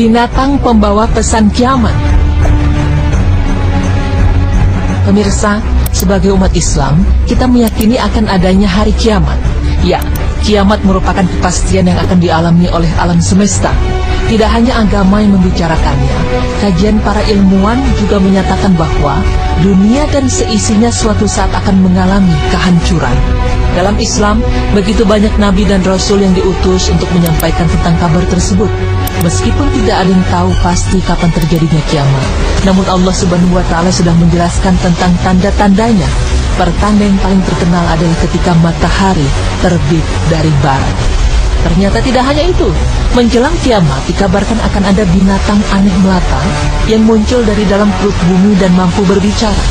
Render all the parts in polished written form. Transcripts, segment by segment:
binatang pembawa pesan kiamat. Pemirsa, sebagai umat Islam, kita meyakini akan adanya hari kiamat. Ya, kiamat merupakan kepastian yang akan dialami oleh alam semesta. Tidak hanya agama yang membicarakannya, kajian para ilmuwan juga menyatakan bahwa dunia dan seisinya suatu saat akan mengalami kehancuran. Dalam Islam, begitu banyak nabi dan rasul yang diutus untuk menyampaikan tentang kabar tersebut. Meskipun tidak ada yang tahu pasti kapan terjadinya kiamat, namun Allah Subhanahu wa Ta'ala sudah menjelaskan tentang tanda-tandanya. Pertanda yang paling terkenal adalah ketika matahari terbit dari barat. Ternyata tidak hanya itu, menjelang kiamat dikabarkan akan ada binatang aneh melata yang muncul dari dalam perut bumi dan mampu berbicara.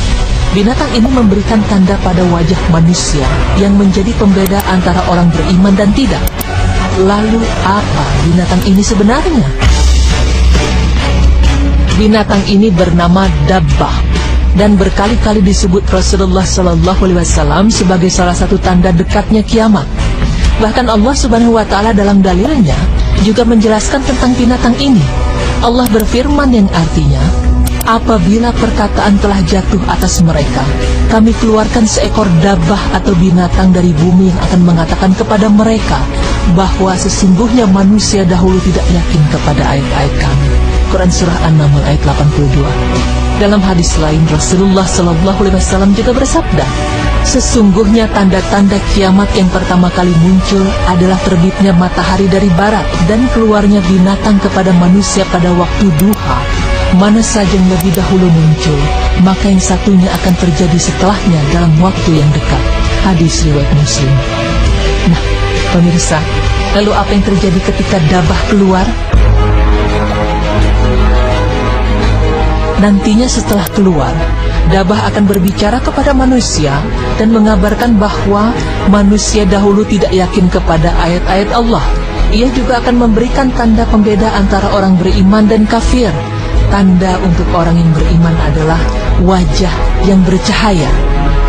Binatang ini memberikan tanda pada wajah manusia yang menjadi pembeda antara orang beriman dan tidak. Lalu apa binatang ini sebenarnya? Binatang ini bernama Dabbah dan berkali-kali disebut Rasulullah SAW sebagai salah satu tanda dekatnya kiamat. Bahkan Allah Subhanahu wa Ta'ala dalam dalilnya juga menjelaskan tentang binatang ini. Allah berfirman yang artinya, apabila perkataan telah jatuh atas mereka, kami keluarkan seekor dabbah atau binatang dari bumi yang akan mengatakan kepada mereka bahwa sesungguhnya manusia dahulu tidak yakin kepada ayat-ayat kami. Quran Surah An-Naml ayat 82. Dalam hadis lain, Rasulullah SAW juga bersabda, sesungguhnya tanda-tanda kiamat yang pertama kali muncul adalah terbitnya matahari dari barat dan keluarnya binatang kepada manusia pada waktu duha. Mana saja yang lebih dahulu muncul, maka yang satunya akan terjadi setelahnya dalam waktu yang dekat. Hadis riwayat Muslim. Nah, pemirsa, lalu apa yang terjadi ketika Dabbah keluar? Nantinya setelah keluar, Dabbah akan berbicara kepada manusia dan mengabarkan bahwa manusia dahulu tidak yakin kepada ayat-ayat Allah. Ia juga akan memberikan tanda pembeda antara orang beriman dan kafir. Tanda untuk orang yang beriman adalah wajah yang bercahaya,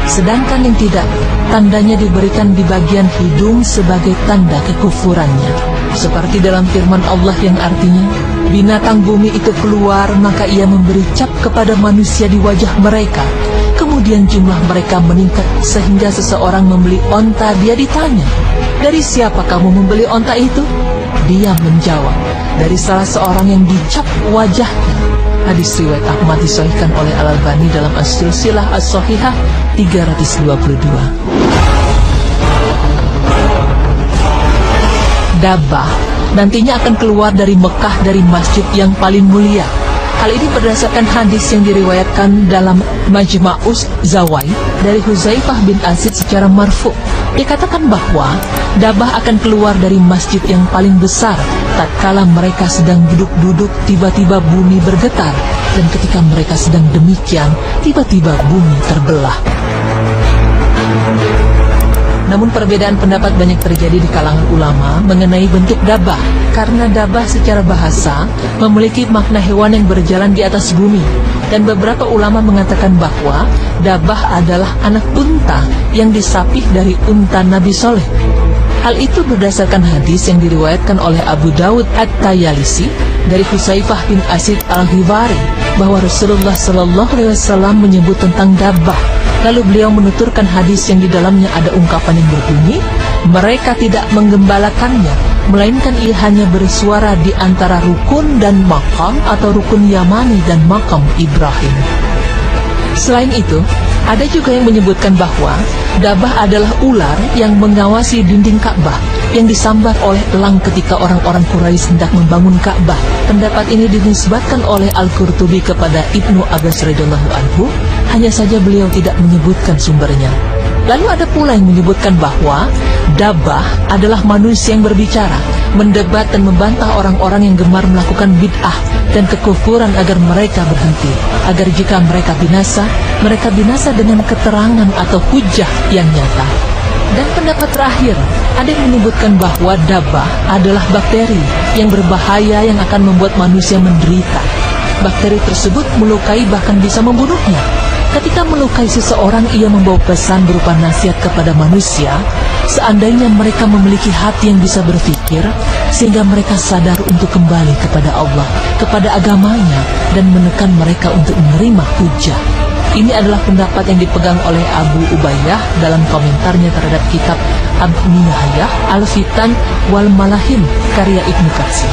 sedangkan yang tidak, tandanya diberikan di bagian hidung sebagai tanda kekufurannya. Seperti dalam firman Allah yang artinya, binatang bumi itu keluar, maka ia memberi cap kepada manusia di wajah mereka. Kemudian jumlah mereka meningkat sehingga seseorang membeli onta. Dia ditanya, dari siapa kamu membeli onta itu? Dia menjawab, dari salah seorang yang dicap wajahnya. Hadis riwayat Ahmad disahihkan oleh Al-Albani dalam As-Silsilah As-Shahihah 322. Dabbah nantinya akan keluar dari Mekah dari masjid yang paling mulia. Hal ini berdasarkan hadis yang diriwayatkan dalam Majma'uz Zawai dari Huzaifah bin Asid secara marfu'. Dikatakan bahwa Dabbah akan keluar dari masjid yang paling besar tatkala mereka sedang duduk-duduk, tiba-tiba bumi bergetar, dan ketika mereka sedang demikian, tiba-tiba bumi terbelah. Namun perbedaan pendapat banyak terjadi di kalangan ulama mengenai bentuk Dabbah, karena Dabbah secara bahasa memiliki makna hewan yang berjalan di atas bumi, dan beberapa ulama mengatakan bahwa Dabbah adalah anak unta yang disapih dari unta Nabi Soleh. Hal itu berdasarkan hadis yang diriwayatkan oleh Abu Dawud At-Tayalisi dari Huzaifah bin Asid Al-Ghifari bahwa Rasulullah SAW menyebut tentang Dabbah. Lalu beliau menuturkan hadis yang di dalamnya ada ungkapan yang berbunyi, mereka tidak menggembalakannya, melainkan ia hanya bersuara di antara rukun dan makam atau rukun Yamani dan makam Ibrahim. Selain itu, ada juga yang menyebutkan bahwa Dabbah adalah ular yang mengawasi dinding Ka'bah yang disambar oleh elang ketika orang-orang Quraisy hendak membangun Ka'bah. Pendapat ini dinisbatkan oleh Al-Qurtubi kepada Ibnu Abbas radhiyallahu anhu, hanya saja beliau tidak menyebutkan sumbernya. Lalu ada pula yang menyebutkan bahwa Dabbah adalah manusia yang berbicara, mendebat dan membantah orang-orang yang gemar melakukan bid'ah dan kekufuran agar mereka berhenti, agar jika mereka binasa dengan keterangan atau hujah yang nyata. Dan pendapat terakhir, ada yang menyebutkan bahwa Dabbah adalah bakteri yang berbahaya yang akan membuat manusia menderita. Bakteri tersebut melukai bahkan bisa membunuhnya. Ketika melukai seseorang, ia membawa pesan berupa nasihat kepada manusia. Seandainya mereka memiliki hati yang bisa berpikir, sehingga mereka sadar untuk kembali kepada Allah, kepada agamanya, dan menekan mereka untuk menerima hujah. Ini adalah pendapat yang dipegang oleh Abu Ubayyah dalam komentarnya terhadap kitab An-Nihayah Al-Fitan wal Malahim karya Ibnu Katsir.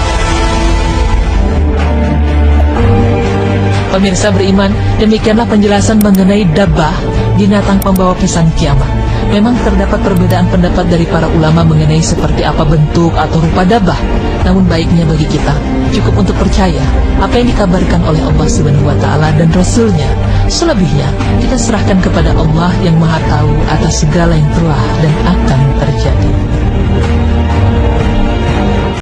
Pemirsa beriman, demikianlah penjelasan mengenai dabbah, binatang pembawa pesan kiamat. Memang terdapat perbedaan pendapat dari para ulama mengenai seperti apa bentuk atau rupa dabbah. Namun baiknya bagi kita cukup untuk percaya apa yang dikabarkan oleh Allah Subhanahu wa taala dan Rasul-Nya. Selebihnya kita serahkan kepada Allah yang Maha Tahu atas segala yang telah dan akan terjadi.